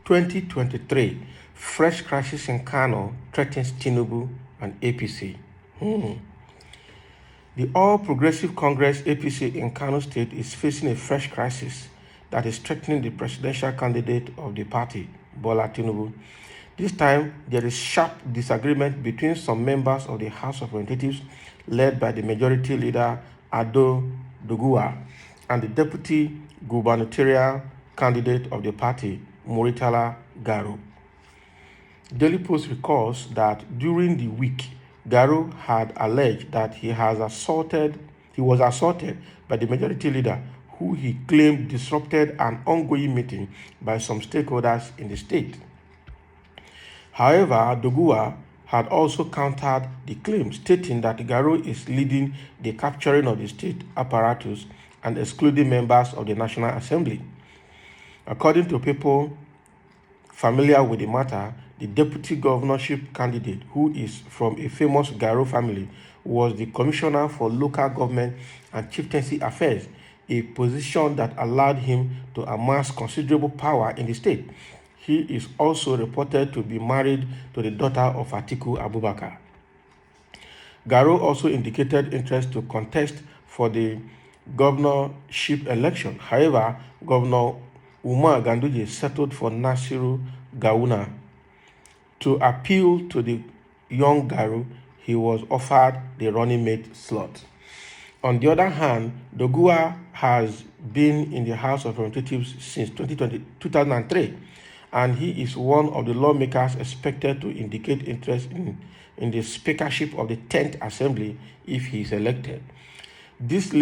(2023) Fresh crisis in Kano threatens Tinubu and APC. The All Progressive Congress (APC) in Kano State is facing a fresh crisis that is threatening the presidential candidate of the party, Bola Tinubu. This time, there is sharp disagreement between some members of the House of Representatives, led by the Majority Leader Ado Doguwa, and the Deputy Gubernatorial candidate of the party, Muritala Garu. Daily Post recalls that during the week, Garu had alleged that he was assaulted by the Majority Leader, who he claimed disrupted an ongoing meeting by some stakeholders in the state. However, Doguwa had also countered the claim, stating that Garu is leading the capturing of the state apparatus and excluding members of the National Assembly. According to people familiar with the matter, the deputy governorship candidate, who is from a famous Garu family, was the Commissioner for Local Government and Chieftaincy Affairs, a position that allowed him to amass considerable power in the state. He is also reported to be married to the daughter of Atiku Abubakar. Garu also indicated interest to contest for the governorship election. However, Governor Umar Ganduje settled for Nasiru Gawuna. To appeal to the young Garu, he was offered the running mate slot. On the other hand, Doguwa has been in the House of Representatives since 2003, and he is one of the lawmakers expected to indicate interest in the speakership of the 10th Assembly if he is elected. This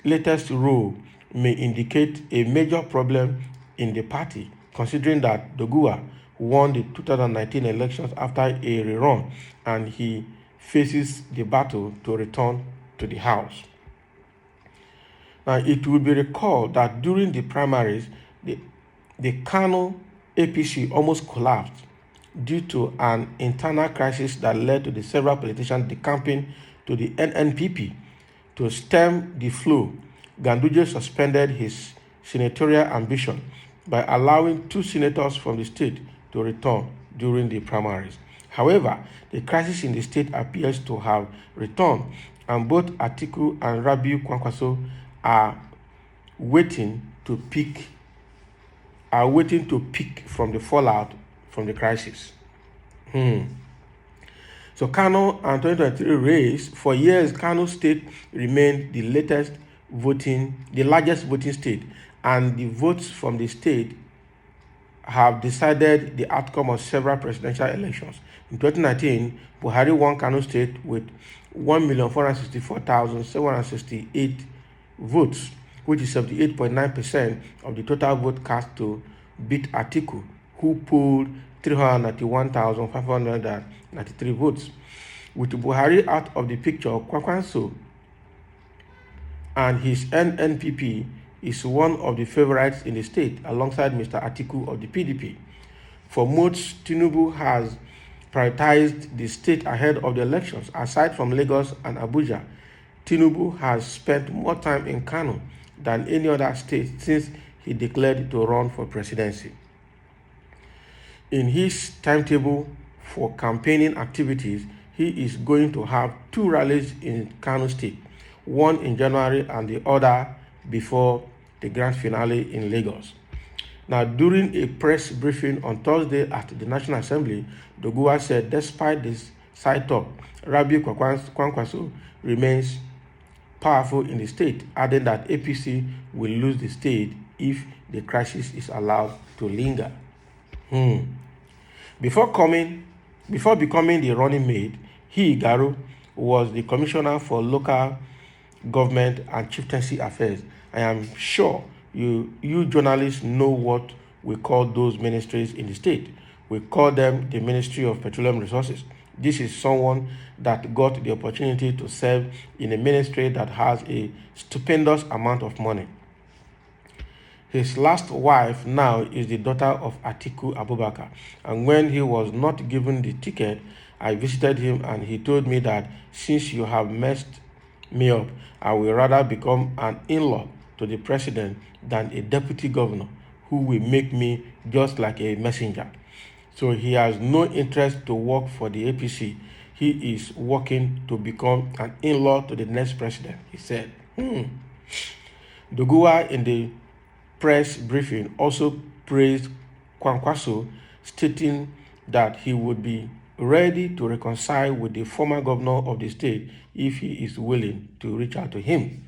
latest role may indicate a major problem in the party, considering that Doguwa won the 2019 elections after a rerun, and he faces the battle to return to the House. Now, it will be recalled that during the primaries, the Kano APC almost collapsed due to an internal crisis that led to the several politicians decamping to the NNPP. To stem the flow, Ganduje suspended his senatorial ambition by allowing 2 senators from the state to return during the primaries. However, the crisis in the state appears to have returned, and both Atiku and Rabiu Kwankwaso are waiting to pick from the fallout from the crisis. So Kano and 2023 race, for years, Kano State remained the largest voting state, and the votes from the state have decided the outcome of several presidential elections. In 2019, Buhari won Kano State with 1,464,768 votes, which is 78.9% of the total vote cast, to beat Atiku, who polled 391,593 votes. With Buhari out of the picture, Kwankwaso and his NNPP is one of the favorites in the state, alongside Mr. Atiku of the PDP. For months, Tinubu has prioritized the state ahead of the elections. Aside from Lagos and Abuja, Tinubu has spent more time in Kano than any other state since he declared to run for presidency. In his timetable for campaigning activities, he is going to have 2 rallies in Kano State, one in January and the other before the grand finale in Lagos. Now, during a press briefing on Thursday at the National Assembly, Doguwa said despite this side talk, Rabiu Kwankwaso remains powerful in the state, adding that APC will lose the state if the crisis is allowed to linger. Before becoming the running mate, Garu was the Commissioner for Local Government and Chieftaincy Affairs. I am sure you journalists know what we call those ministries in the state. We call them the Ministry of Petroleum Resources. This is someone that got the opportunity to serve in a ministry that has a stupendous amount of money. His last wife now is the daughter of Atiku Abubakar, and when he was not given the ticket, I visited him and he told me that since you have messed me up, I will rather become an in-law to the president than a deputy governor who will make me just like a messenger. So he has no interest to work for the APC. He is working to become an in-law to the next president, he said. Doguwa in the press briefing also praised Kwankwaso, stating that he would be ready to reconcile with the former governor of the state if he is willing to reach out to him.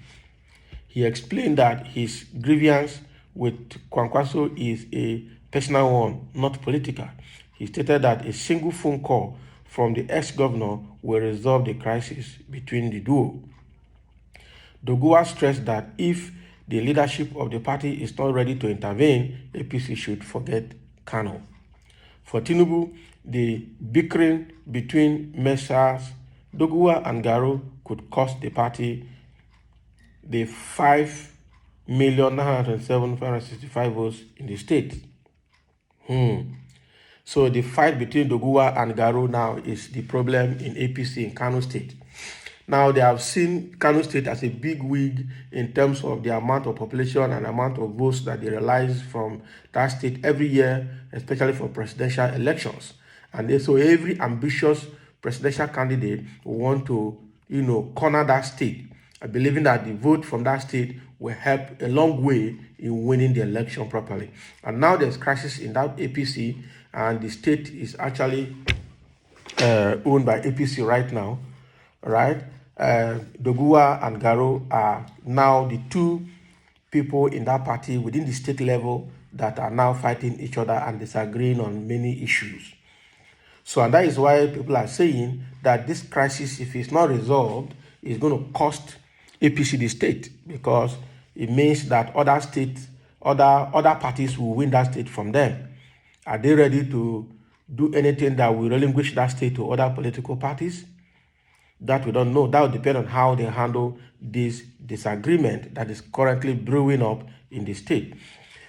He explained that his grievance with Kwankwaso is a personal one, not political. He stated that a single phone call from the ex-governor will resolve the crisis between the duo. Doguwa stressed that if the leadership of the party is not ready to intervene, APC should forget Kano. For Tinubu, the bickering between Messrs. Doguwa and Garo could cost the party the 5,907,565 votes in the state. So the fight between Doguwa and Garo now is the problem in APC in Kano State. Now they have seen Kano State as a big wig in terms of the amount of population and amount of votes that they realize from that state every year, especially for presidential elections. And so every ambitious presidential candidate will want to, corner that state, believing that the vote from that state will help a long way in winning the election properly. And now there's crisis in that APC, and the state is actually owned by APC right now, right? Doguwa and Garo are now the two people in that party within the state level that are now fighting each other and disagreeing on many issues. So, and that is why people are saying that this crisis, if it's not resolved, is going to cost APC the state, because it means that other states, other parties will win that state from them. Are they ready to do anything that will relinquish that state to other political parties? That we don't know. That will depend on how they handle this disagreement that is currently brewing up in the state.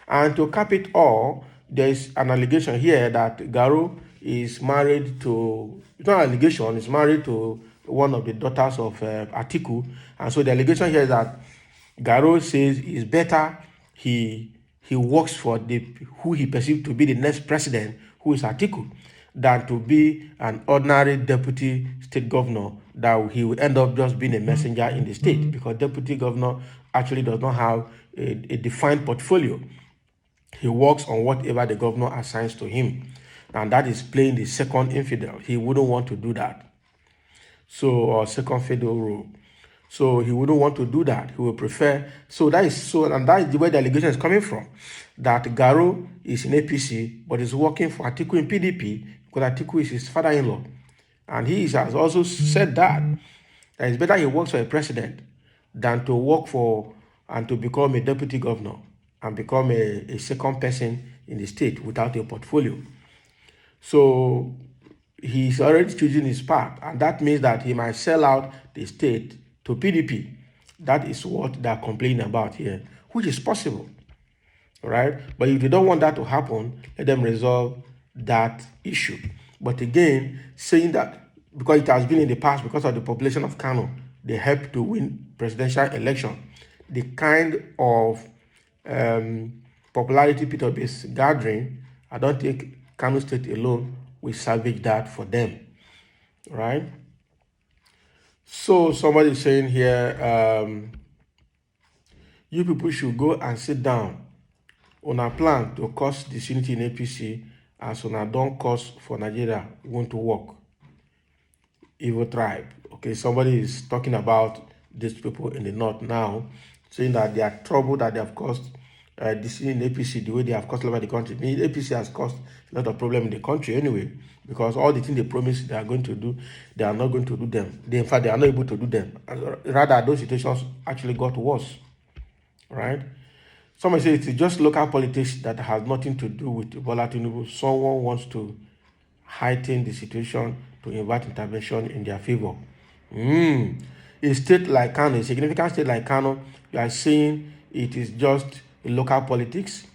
And to cap it all, there is an allegation here that Garo is married to, it's not an allegation, is married to one of the daughters of Atiku. And so the allegation here is that Garo says it's better he works for who he perceived to be the next president, who is Atiku, than to be an ordinary deputy state governor that he will end up just being a messenger in the state, because deputy governor actually does not have a defined portfolio. He works on whatever the governor assigns to him, and that is playing the second infidel. He wouldn't want to do that. So, or second fiddle role. So he wouldn't want to do that. He would prefer. So that is and that is where the allegation is coming from. That Garo is in APC, but is working for Atiku in PDP, because Atiku is his father-in-law. And he has also said that it's better he works for a president than to work for and to become a deputy governor and become a second person in the state without a portfolio. So he's already choosing his path, and that means that he might sell out the state to PDP. That is what they're complaining about here, which is possible, right? But if they don't want that to happen, let them resolve that issue. But again, saying that because it has been in the past, because of the population of Kano, they helped to win presidential election. The kind of popularity Peter is gathering, I don't think Kano State alone will salvage that for them, right? So somebody is saying here, you people should go and sit down on a plan to cause disunity in APC, as on a don't cause for Nigeria want to work. Evil tribe. Okay, somebody is talking about these people in the north now, saying that they are trouble that they have caused disunity in APC the way they have caused all over the country. The APC has caused a lot of problem in the country anyway, because all the things they promised they are going to do, they are not going to do them. In fact, they are not able to do them. Rather, those situations actually got worse, right? Somebody says it's just local politics that has nothing to do with Bola Tinubu. Someone wants to heighten the situation to invite intervention in their favor. A state like Kano, a significant state like Kano, you are saying it is just local politics.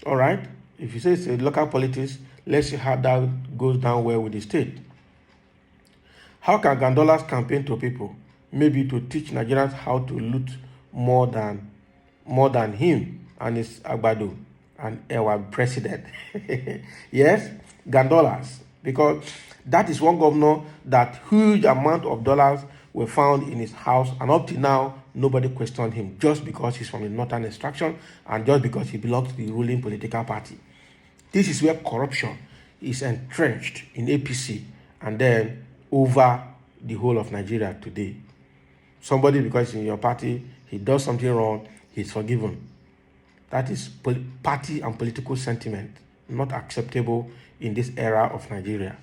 All right? If you say it's a local politics, let's see how that goes down well with the state. How can Gandola's campaign to people? Maybe to teach Nigerians how to loot more more than him and his Agbado and our president. Yes, Gandolas, because that is one governor that huge amount of dollars were found in his house, and up to now, nobody questioned him just because he's from the northern extraction and just because he belongs to the ruling political party. This is where corruption is entrenched in APC and then over the whole of Nigeria today. Somebody, because in your party, he does something wrong, he's forgiven. That is party and political sentiment, not acceptable in this era of Nigeria.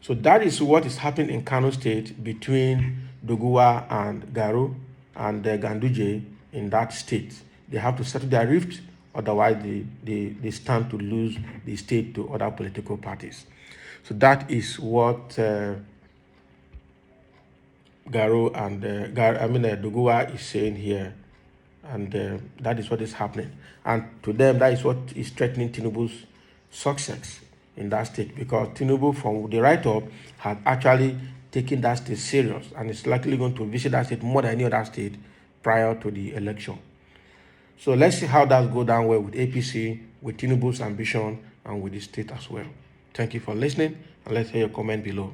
So that is what is happening in Kano State between Doguwa and Garo and Ganduje in that state. They have to settle their rift, otherwise they stand to lose the state to other political parties. So that is what Garo and Doguwa is saying here, and that is what is happening. And to them, that is what is threatening Tinubu's success in that state, because Tinubu, from the write-up, had actually taken that state serious and is likely going to visit that state more than any other state prior to the election. So let's see how that goes down well with APC, with Tinubu's ambition, and with the state as well. Thank you for listening, and let's hear your comment below.